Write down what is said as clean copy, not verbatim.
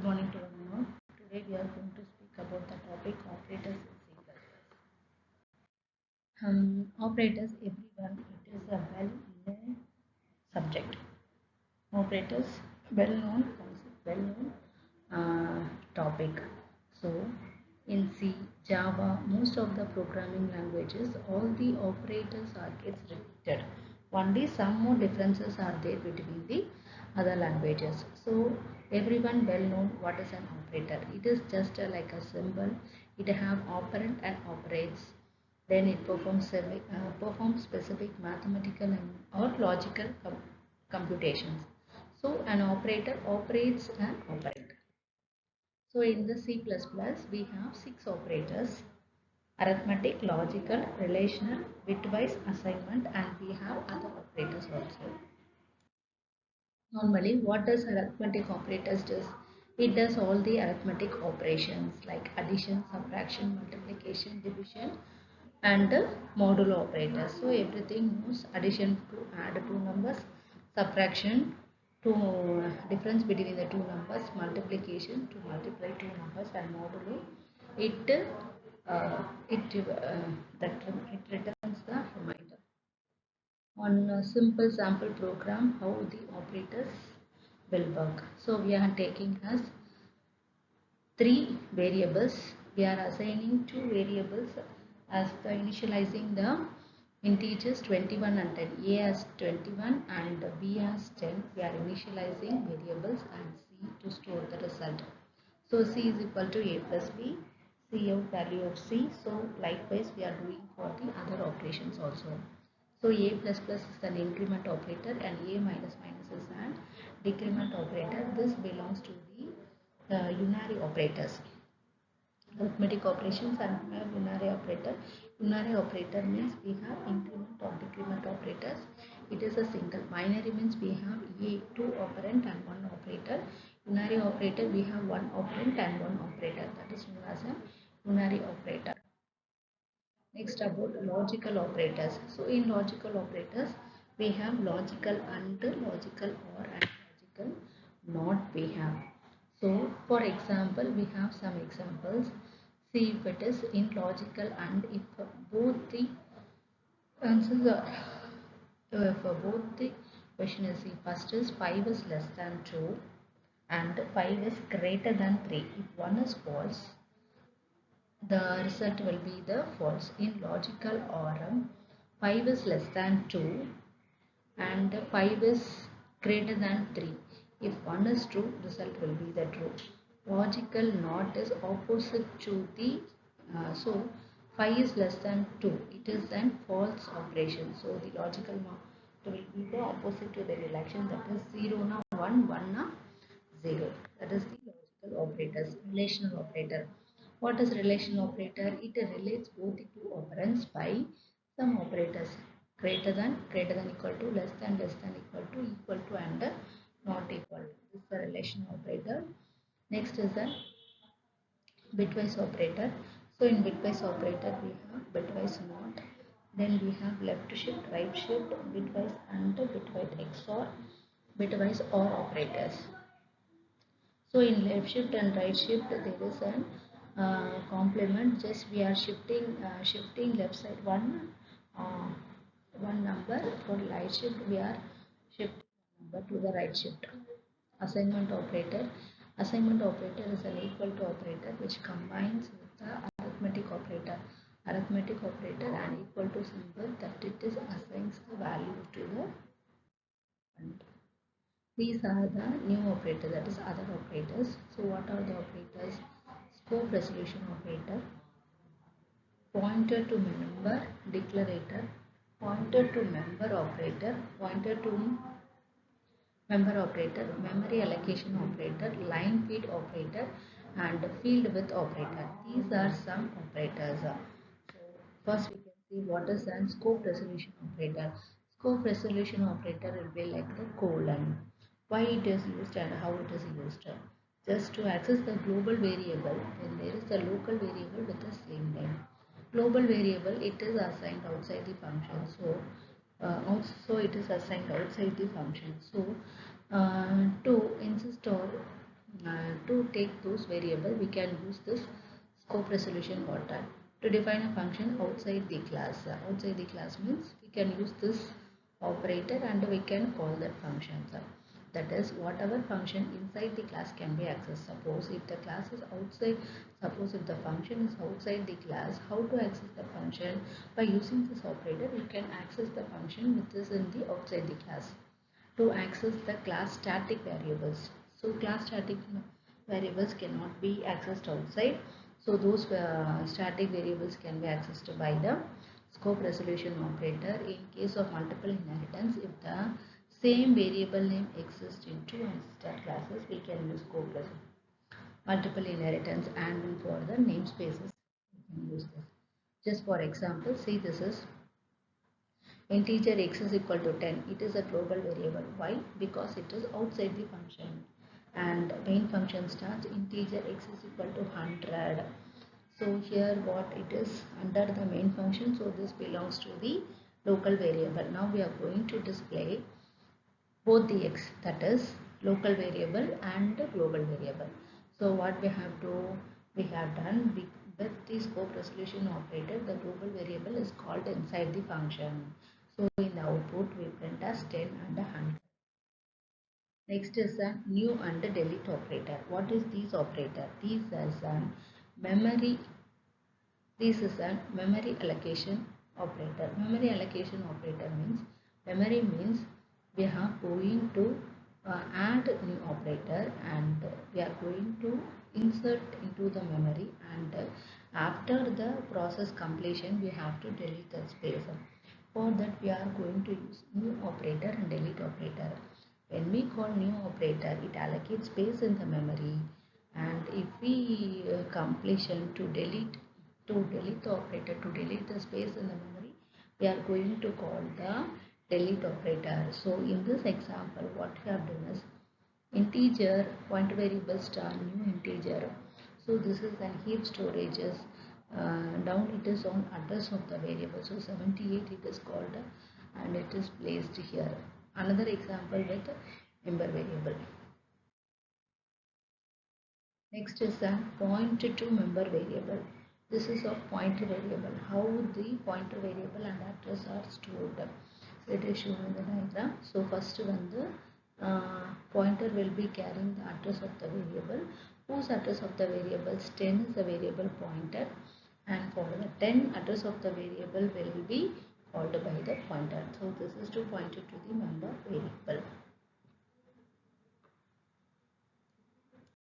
morning to everyone. Today we are going to speak about the topic operators in C++. Operators, everyone, it is a well-known subject. Operators, well-known concept, well-known topic. So, in C, Java, most of the programming languages, all the operators are gets repeated. Only some more differences are there between the other languages. So everyone well known what is an operator. It is just like a symbol. It have operand and operates. Then it performs specific mathematical or logical computations. So an operator operates an operand. So in the C++ we have 6 operators: arithmetic, logical, relational, bitwise, assignment, and we have other operators also. Normally, what does arithmetic operators does? It does all the arithmetic operations like addition, subtraction, multiplication, division, and modulo operators. So everything knows addition to add two numbers, subtraction to difference between the two numbers, multiplication to multiply two numbers, and modulo it it returns the remainder. On a simple sample program, how the operators will work. So we are taking as 3 variables. We are assigning 2 variables as the initializing the integers 21 and 10. A as 21 and B as 10. We are initializing variables and C to store the result. So C is equal to A plus B. C out value of C. So likewise we are doing for the other operations also. So A plus plus is an increment operator and A minus minus is an decrement operator. This belongs to the unary operators. Arithmetic operations and unary operator. Unary operator means we have increment or decrement operators. It is a single. Binary means we have A, 2 operand and 1 operator. Unary operator we have 1 operand and 1 operator. That is known as a unary operator. Next about logical operators. So in logical operators we have logical and logical or and logical not we have. So for example we have some examples. See if it is in logical and if both the answers are if both the question is first is 5 is less than 2 and 5 is greater than 3. If one is false, the result will be the false. In logical or 5 is less than 2 and 5 is greater than 3. If 1 is true, result will be the true. Logical not is opposite to the so 5 is less than 2. It is an false operation. So the logical not will be the opposite to the relation, that is 0 na 1, 1 na 0. That is the logical operators. Relational operator. What is relational operator? It relates both the two operands by some operators: greater than, equal to, less than, equal to, and not equal to. This is the relational operator. Next is the bitwise operator. So in bitwise operator we have bitwise not, then we have left shift, right shift, bitwise and bitwise XOR, bitwise OR operators. So in left shift and right shift there is an complement. Just we are shifting left side one number. For right shift we are shifting number to the right shift. Assignment operator. Assignment operator is an equal to operator which combines with the arithmetic operator. Arithmetic operator and equal to symbol that it is assigns the value to the and these are the new operators, that is other operators. So what are the operators? Scope resolution operator, pointer to member declarator, pointer to member operator, pointer to member operator, memory allocation operator, line feed operator, and field width operator. These are some operators. So first we can see what is an scope resolution operator. Scope resolution operator will be like the colon. Why it is used and how it is used. Just to access the global variable when there is a local variable with a same name. Global variable, it is assigned outside the function. So also it is assigned outside the function. So to insist or to take those variables, we can use this scope resolution order to define a function outside the class. Outside the class means we can use this operator and we can call that function. That is, whatever function inside the class can be accessed. Suppose if the class is outside, suppose if the function is outside the class, how to access the function? By using this operator, we can access the function which is in the outside the class. To access the class static variables. So class static variables cannot be accessed outside. So those static variables can be accessed by the scope resolution operator. In case of multiple inheritance, if the same variable name exists in two and sister classes, we can use scope resolution. Multiple inheritance, and for the namespaces, we can use this. Just for example, say this is integer x is equal to 10. It is a global variable. Why? Because it is outside the function. And main function starts integer x is equal to 100. So here what it is under the main function. So this belongs to the local variable. Now we are going to display both the x, that is local variable and global variable. So what we have done with the scope resolution operator, the global variable is called inside the function. So in the output we print as 10 and 100. Next is a new and delete operator. What is these operator? These is a memory. This is a memory allocation operator. Memory allocation operator means we are going to add new operator and we are going to insert into the memory, and after the process completion we have to delete the space. For that we are going to use new operator and delete operator. When we call new operator, it allocates space in the memory, and if we completion to delete the operator, to delete the space in the memory, we are going to call the delete operator. So in this example what we have done is integer pointer variable star new integer. So this is an heap storages. Down it is on address of the variable. So 78 it is called and it is placed here. Another example with member variable. Next is a pointer to member variable. This is a pointer variable. How the pointer variable and address are stored. It is shown in the diagram. So first one, the pointer will be carrying the address of the variable, whose address of the variables 10 is the variable pointer, and for the 10 address of the variable will be called by the pointer. So this is to point it to the member variable.